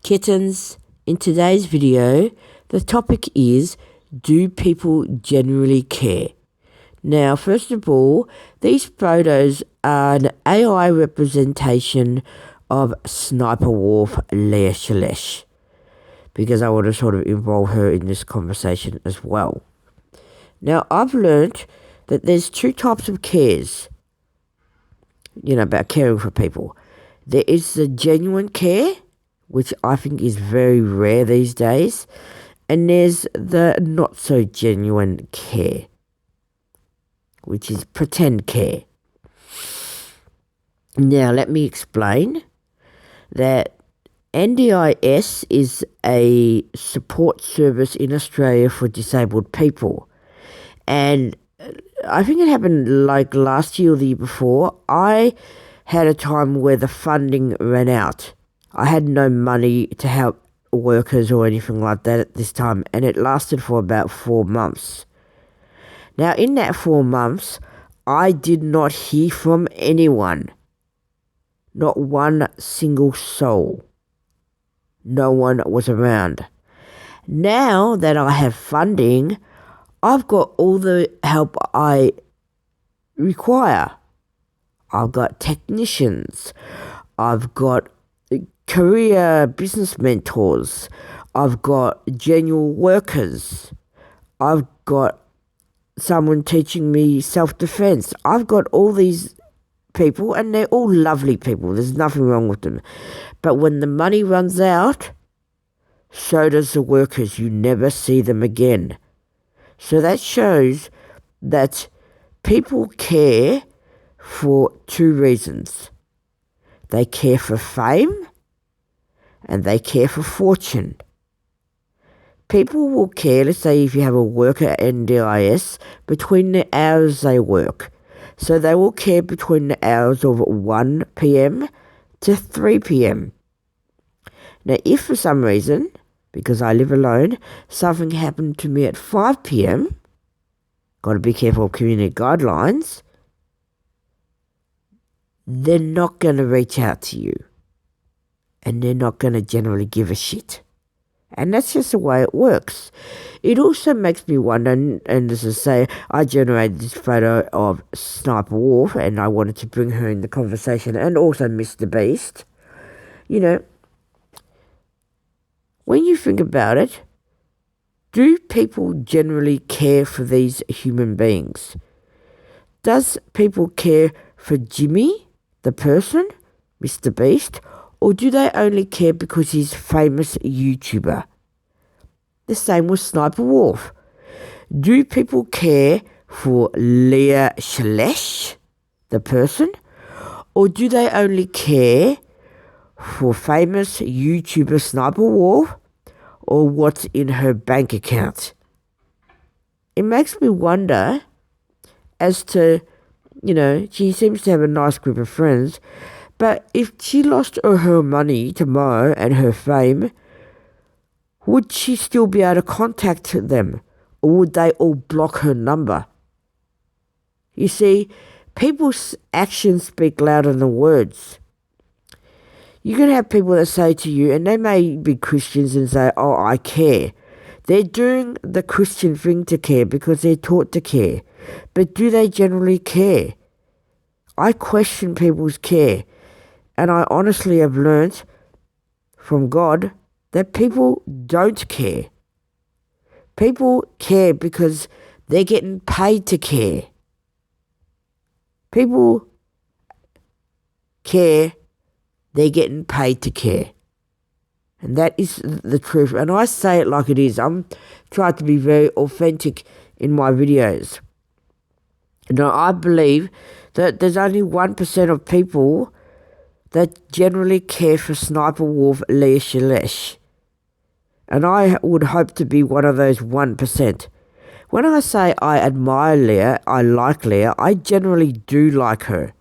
Kittens, in today's video, the topic is, do people generally care? Now, first of all, these photos are an AI representation of Sniper Wolf Leah Shalesh, because I want to sort of involve her in this conversation as well. Now, I've learnt that there's two types of cares, about caring for people. There is the genuine care, which I think is very rare these days, and there's the not so genuine care, which is pretend care. Now, let me explain that NDIS is a support service in Australia for disabled people. And I think it happened like last year or the year before. I had a time where the funding ran out. I had no money to help workers or anything like that at this time, and it lasted for about 4 months. Now, in that 4 months, I did not hear from anyone. Not one single soul. No one was around. Now that I have funding, I've got all the help I require. I've got technicians. I've got career business mentors. I've got genuine workers. I've got someone teaching me self-defense. I've got all these people, and they're all lovely people. There's nothing wrong with them. But when the money runs out, so does the workers. You never see them again. So that shows that people care for two reasons. They care for fame, and they care for fortune. People will care, let's say if you have a worker at NDIS, between the hours they work. So they will care between the hours of 1 p.m. to 3 p.m. Now, if for some reason, because I live alone, something happened to me at 5 p.m, got to be careful of community guidelines, they're not going to reach out to you. And they're not going to generally give a shit. And that's just the way it works. It also makes me wonder, and as I say, I generated this photo of Sniper Wolf, and I wanted to bring her in the conversation, and also Mr. Beast. When you think about it, do people generally care for these human beings? Does people care for Jimmy, the person, Mr. Beast, or do they only care because he's a famous YouTuber? The same with Sniper Wolf. Do people care for Leah Shalesh, the person, or do they only care for famous YouTuber Sniper Wolf, or what's in her bank account? It makes me wonder as to, she seems to have a nice group of friends, but if she lost all her money tomorrow and her fame, would she still be able to contact them? Or would they all block her number? You see, people's actions speak louder than words. You're going to have people that say to you, and they may be Christians and say, oh, I care. They're doing the Christian thing to care because they're taught to care. But do they generally care? I question people's care. And I honestly have learnt from God that people don't care. People care because they're getting paid to care. People care, they're getting paid to care. And that is the truth. And I say it like it is. I'm trying to be very authentic in my videos. Now, I believe that there's only 1% of people that generally care for Sniper Wolf Leah Shalesh. And I would hope to be one of those 1%. When I say I admire Leah, I like Leah, I generally do like her.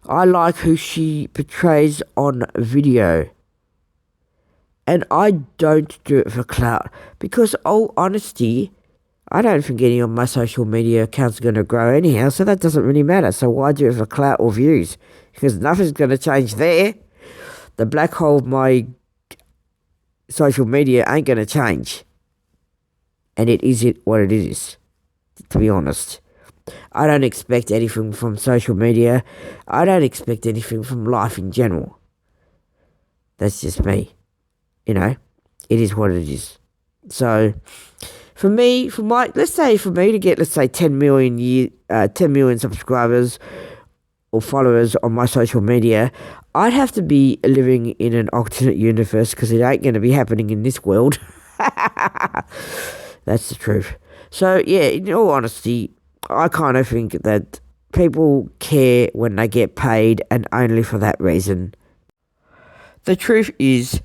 I like who she portrays on video. And I don't do it for clout. Because, all honesty, I don't think any of my social media accounts are going to grow anyhow, so that doesn't really matter. So why do it for clout or views? Because nothing's going to change there. the black hole of my social media ain't going to change. And it is what it is, to be honest. I don't expect anything from social media. I don't expect anything from life in general. That's just me. You know, it is what it is. So, for me, let's say for me to get, 10 million subscribers or followers on my social media, I'd have to be living in an alternate universe because it ain't going to be happening in this world. That's the truth. So, yeah, in all honesty, I kind of think that people care when they get paid and only for that reason. The truth is,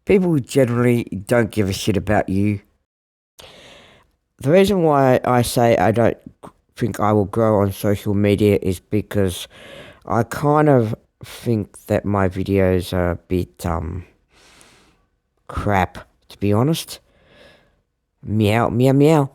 people generally don't give a shit about you. The reason why I say I don't think I will grow on social media is because I kind of think that my videos are a bit crap, to be honest. Meow, meow, meow.